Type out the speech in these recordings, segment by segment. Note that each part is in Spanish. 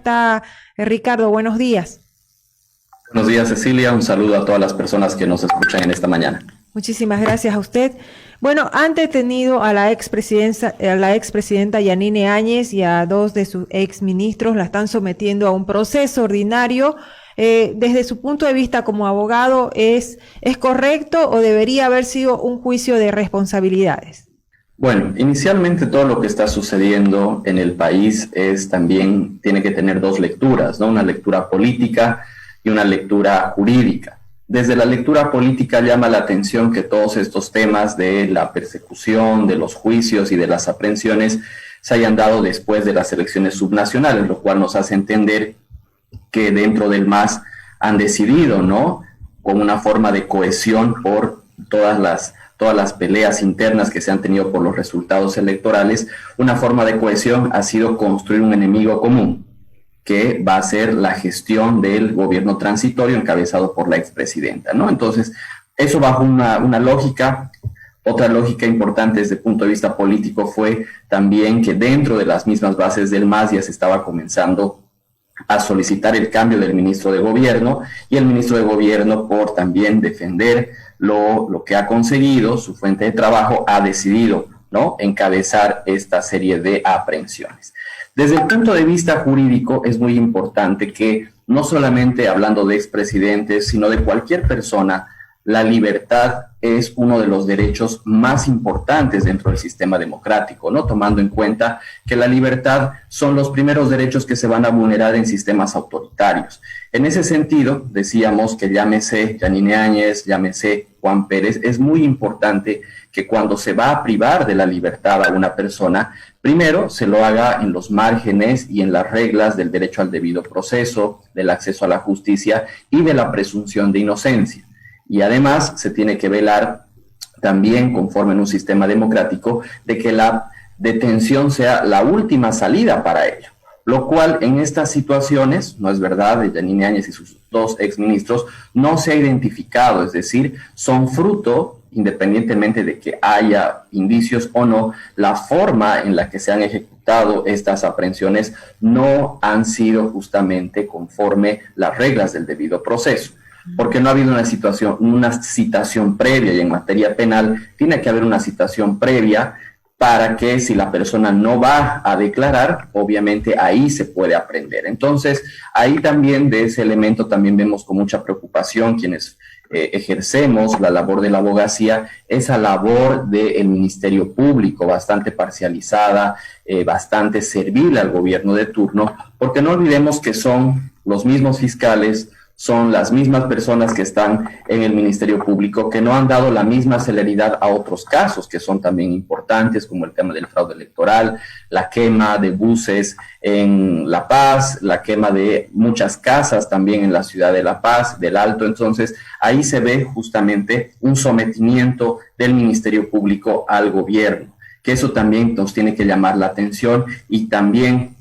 está, Ricardo? Buenos días. Buenos días, Cecilia. Un saludo a todas las personas que nos escuchan en esta mañana. Muchísimas gracias a usted. Bueno, han detenido a la expresidenta Yanine Áñez y a dos de sus exministros, la están sometiendo a un proceso ordinario. Desde su punto de vista como abogado, ¿es correcto o debería haber sido un juicio de responsabilidades? Bueno, inicialmente todo lo que está sucediendo en el país tiene que tener dos lecturas, ¿no? Una lectura política y una lectura jurídica. Desde la lectura política llama la atención que todos estos temas de la persecución, de los juicios y de las aprehensiones se hayan dado después de las elecciones subnacionales, lo cual nos hace entender que dentro del MAS han decidido, ¿no?, con una forma de cohesión por todas las peleas internas que se han tenido por los resultados electorales, una forma de cohesión ha sido construir un enemigo común, que va a ser la gestión del gobierno transitorio encabezado por la expresidenta, ¿no? Entonces, eso bajo una lógica. Otra lógica importante desde el punto de vista político fue también que dentro de las mismas bases del MAS ya se estaba comenzando a solicitar el cambio del ministro de gobierno, y el ministro de gobierno, por también defender lo que ha conseguido, su fuente de trabajo, ha decidido, ¿no?, encabezar esta serie de aprehensiones. Desde el punto de vista jurídico es muy importante que, no solamente hablando de expresidentes, sino de cualquier persona, la libertad es uno de los derechos más importantes dentro del sistema democrático, ¿no?, tomando en cuenta que la libertad son los primeros derechos que se van a vulnerar en sistemas autoritarios. En ese sentido, decíamos que llámese Yanine Áñez, llámese Juan Pérez, es muy importante que cuando se va a privar de la libertad a una persona, primero se lo haga en los márgenes y en las reglas del derecho al debido proceso, del acceso a la justicia y de la presunción de inocencia. Y además se tiene que velar también, conforme en un sistema democrático, de que la detención sea la última salida para ello. Lo cual en estas situaciones, no es verdad, de Yanine Áñez y sus dos exministros, no se ha identificado, es decir, son fruto, independientemente de que haya indicios o no, la forma en la que se han ejecutado estas aprehensiones no han sido justamente conforme las reglas del debido proceso. Porque no ha habido una citación previa, y en materia penal tiene que haber una citación previa para que, si la persona no va a declarar, obviamente ahí se puede aprender. Entonces, ahí también de ese elemento también vemos con mucha preocupación quienes ejercemos la labor de la abogacía, esa labor del Ministerio Público, bastante parcializada, bastante servil al gobierno de turno, porque no olvidemos que son los mismos fiscales, son las mismas personas que están en el Ministerio Público que no han dado la misma celeridad a otros casos que son también importantes, como el tema del fraude electoral, la quema de buses en La Paz, la quema de muchas casas también en la ciudad de La Paz, del Alto. Entonces, ahí se ve justamente un sometimiento del Ministerio Público al gobierno, que eso también nos tiene que llamar la atención y también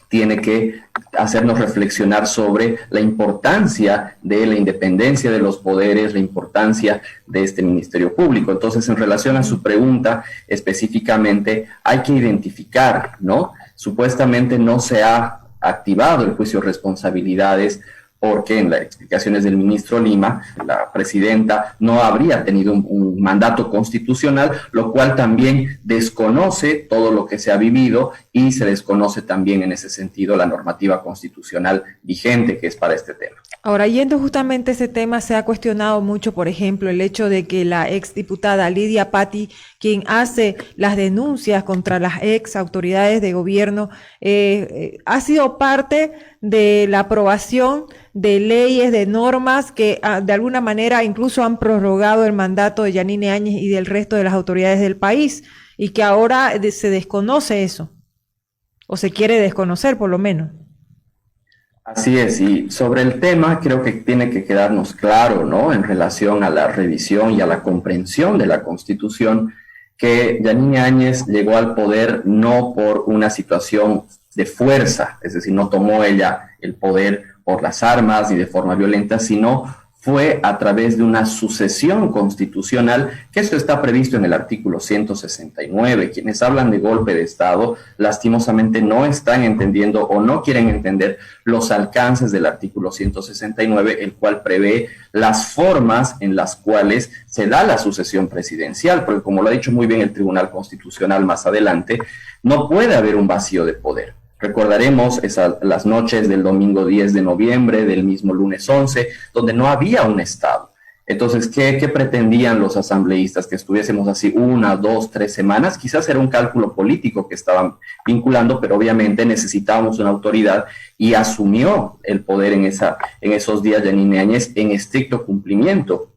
tiene que hacernos reflexionar sobre la importancia de la independencia de los poderes, la importancia de este Ministerio Público. Entonces, en relación a su pregunta específicamente, hay que identificar, ¿no? Supuestamente no se ha activado el juicio de responsabilidades porque en las explicaciones del ministro Lima, la presidenta no habría tenido un mandato constitucional, lo cual también desconoce todo lo que se ha vivido y se desconoce también en ese sentido la normativa constitucional vigente que es para este tema. Ahora, yendo justamente a ese tema, se ha cuestionado mucho, por ejemplo, el hecho de que la exdiputada Lidia Patti, quien hace las denuncias contra las ex autoridades de gobierno, ha sido parte de la aprobación de leyes, de normas que de alguna manera incluso han prorrogado el mandato de Yanine Áñez y del resto de las autoridades del país, y que ahora se desconoce eso, o se quiere desconocer por lo menos. Así es, y sobre el tema creo que tiene que quedarnos claro, ¿no?, en relación a la revisión y a la comprensión de la Constitución, que Yanine Áñez llegó al poder no por una situación de fuerza, es decir, no tomó ella el poder por las armas y de forma violenta, sino fue a través de una sucesión constitucional, que esto está previsto en el artículo 169. Quienes hablan de golpe de Estado, lastimosamente no están entendiendo o no quieren entender los alcances del artículo 169, el cual prevé las formas en las cuales se da la sucesión presidencial, porque como lo ha dicho muy bien el Tribunal Constitucional más adelante, no puede haber un vacío de poder. Recordaremos las noches del domingo 10 de noviembre, del mismo lunes 11, donde no había un Estado. Entonces, ¿qué pretendían los asambleístas? Que estuviésemos así 1, 2, 3 semanas. Quizás era un cálculo político que estaban vinculando, pero obviamente necesitábamos una autoridad y asumió el poder en esos días Yanine Áñez en estricto cumplimiento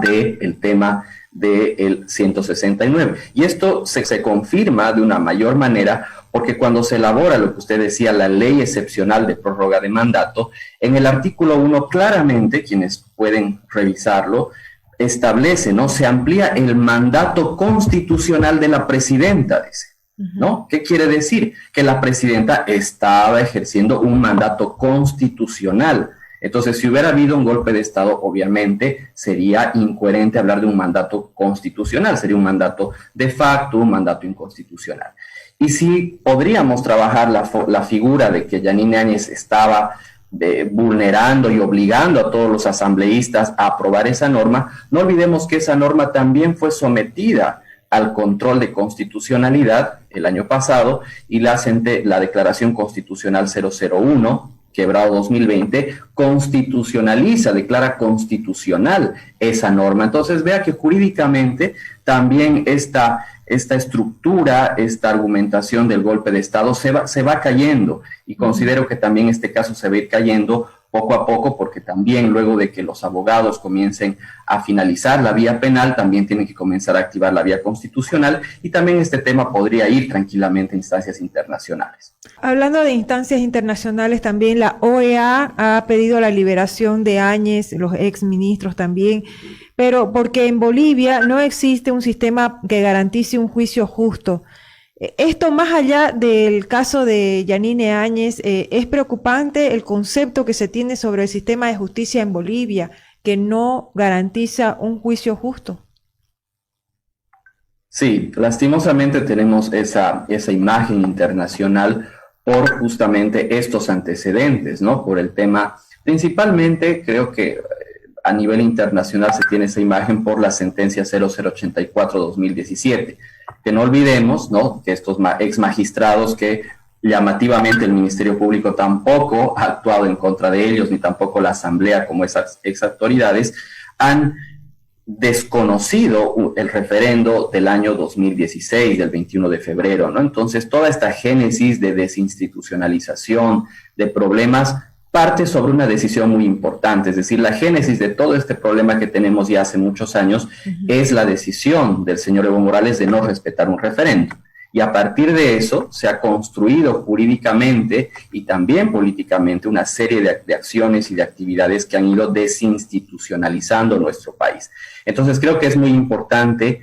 del tema del 169. Y esto se confirma de una mayor manera porque cuando se elabora lo que usted decía, la ley excepcional de prórroga de mandato, en el artículo 1 claramente, quienes pueden revisarlo, establece, ¿no? Se amplía el mandato constitucional de la presidenta, dice, ¿no? ¿Qué quiere decir? Que la presidenta estaba ejerciendo un mandato constitucional. Entonces, si hubiera habido un golpe de Estado, obviamente sería incoherente hablar de un mandato constitucional, sería un mandato de facto, un mandato inconstitucional. Y si podríamos trabajar la figura de que Yanine Áñez estaba vulnerando y obligando a todos los asambleístas a aprobar esa norma, no olvidemos que esa norma también fue sometida al control de constitucionalidad el año pasado y la Declaración Constitucional 001, quebrado 2020, constitucionaliza, declara constitucional esa norma. Entonces vea que jurídicamente también esta estructura, esta argumentación del golpe de Estado se va cayendo, y considero que también este caso se va a ir cayendo poco a poco, porque también luego de que los abogados comiencen a finalizar la vía penal, también tienen que comenzar a activar la vía constitucional, y también este tema podría ir tranquilamente a instancias internacionales. Hablando de instancias internacionales, también la OEA ha pedido la liberación de Áñez, los exministros también, pero porque en Bolivia no existe un sistema que garantice un juicio justo. Esto, más allá del caso de Yanine Áñez, es preocupante el concepto que se tiene sobre el sistema de justicia en Bolivia, que no garantiza un juicio justo. Sí, lastimosamente tenemos esa imagen internacional por justamente estos antecedentes, ¿no? Por el tema, principalmente creo que a nivel internacional se tiene esa imagen por la sentencia 0084-2017, que no olvidemos, ¿no?, que estos ex magistrados que llamativamente el Ministerio Público tampoco ha actuado en contra de ellos, ni tampoco la Asamblea como esas ex autoridades, han desconocido el referendo del año 2016, del 21 de febrero, ¿no? Entonces, toda esta génesis de desinstitucionalización, de problemas, parte sobre una decisión muy importante. Es decir, la génesis de todo este problema que tenemos ya hace muchos años es la decisión del señor Evo Morales de no respetar un referendo. Y a partir de eso se ha construido jurídicamente y también políticamente una serie de acciones y de actividades que han ido desinstitucionalizando nuestro país. Entonces creo que es muy importante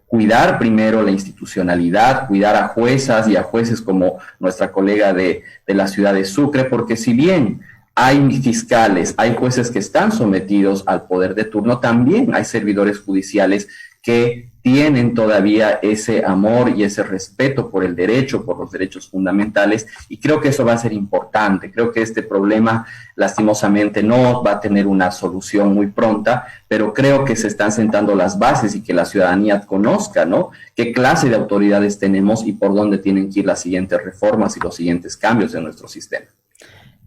cuidar primero la institucionalidad, cuidar a juezas y a jueces como nuestra colega de la ciudad de Sucre, porque si bien hay fiscales, hay jueces que están sometidos al poder de turno, también hay servidores judiciales que tienen todavía ese amor y ese respeto por el derecho, por los derechos fundamentales, y creo que eso va a ser importante. Creo que este problema lastimosamente no va a tener una solución muy pronta, pero creo que se están sentando las bases y que la ciudadanía conozca, ¿no?, qué clase de autoridades tenemos y por dónde tienen que ir las siguientes reformas y los siguientes cambios de nuestro sistema.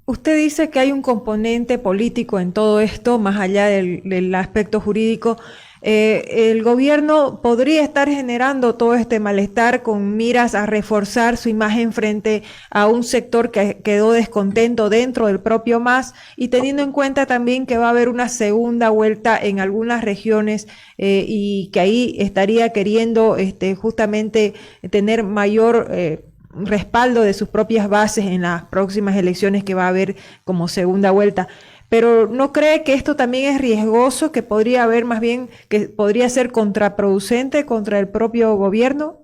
Usted dice que hay un componente político en todo esto, más allá del aspecto jurídico. El gobierno podría estar generando todo este malestar con miras a reforzar su imagen frente a un sector que quedó descontento dentro del propio MAS, y teniendo en cuenta también que va a haber una segunda vuelta en algunas regiones y que ahí estaría queriendo justamente tener mayor respaldo de sus propias bases en las próximas elecciones que va a haber como segunda vuelta. Pero ¿no cree que esto también es riesgoso, que podría haber más bien, que podría ser contraproducente contra el propio gobierno?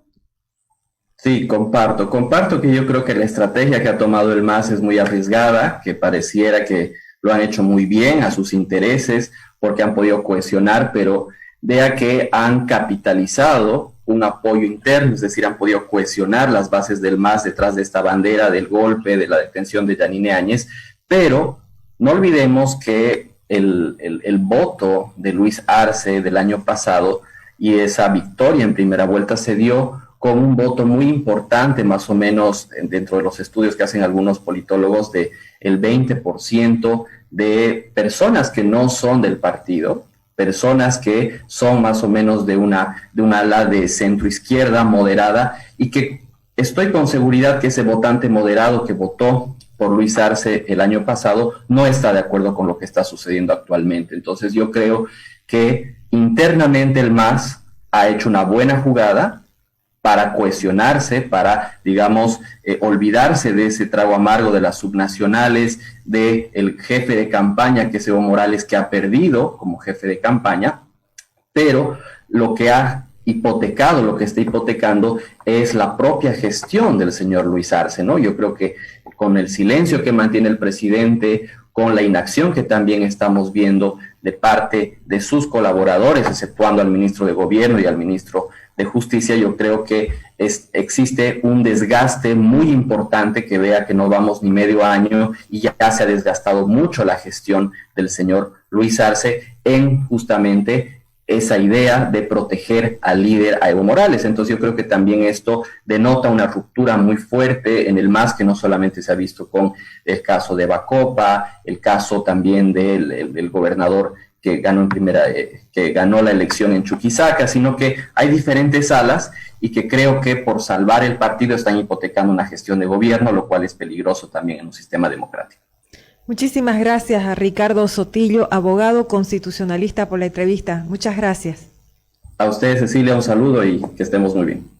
Sí, comparto que yo creo que la estrategia que ha tomado el MAS es muy arriesgada, que pareciera que lo han hecho muy bien a sus intereses, porque han podido cohesionar, pero vea que han capitalizado un apoyo interno, es decir, han podido cohesionar las bases del MAS detrás de esta bandera del golpe, de la detención de Yanine Áñez, pero no olvidemos que el voto de Luis Arce del año pasado y esa victoria en primera vuelta se dio con un voto muy importante, más o menos dentro de los estudios que hacen algunos politólogos, de el 20% de personas que no son del partido, personas que son más o menos de una ala de centro izquierda moderada, y que estoy con seguridad que ese votante moderado que votó por Luis Arce el año pasado no está de acuerdo con lo que está sucediendo actualmente. Entonces yo creo que internamente el MAS ha hecho una buena jugada para cohesionarse, para, digamos, olvidarse de ese trago amargo de las subnacionales, del jefe de campaña, que es Evo Morales, que ha perdido como jefe de campaña, pero lo que ha hipotecado, lo que está hipotecando es la propia gestión del señor Luis Arce, ¿no? Yo creo que con el silencio que mantiene el presidente, con la inacción que también estamos viendo de parte de sus colaboradores, exceptuando al ministro de Gobierno y al ministro de Justicia, yo creo que existe un desgaste muy importante, que vea que no vamos ni medio año y ya se ha desgastado mucho la gestión del señor Luis Arce en justamente esa idea de proteger al líder, a Evo Morales. Entonces yo creo que también esto denota una ruptura muy fuerte en el MAS, que no solamente se ha visto con el caso de Bacopa, el caso también del gobernador que ganó que ganó la elección en Chuquisaca, sino que hay diferentes alas, y que creo que por salvar el partido están hipotecando una gestión de gobierno, lo cual es peligroso también en un sistema democrático. Muchísimas gracias a Ricardo Sotillo, abogado constitucionalista, por la entrevista. Muchas gracias. A ustedes, Cecilia, un saludo y que estemos muy bien.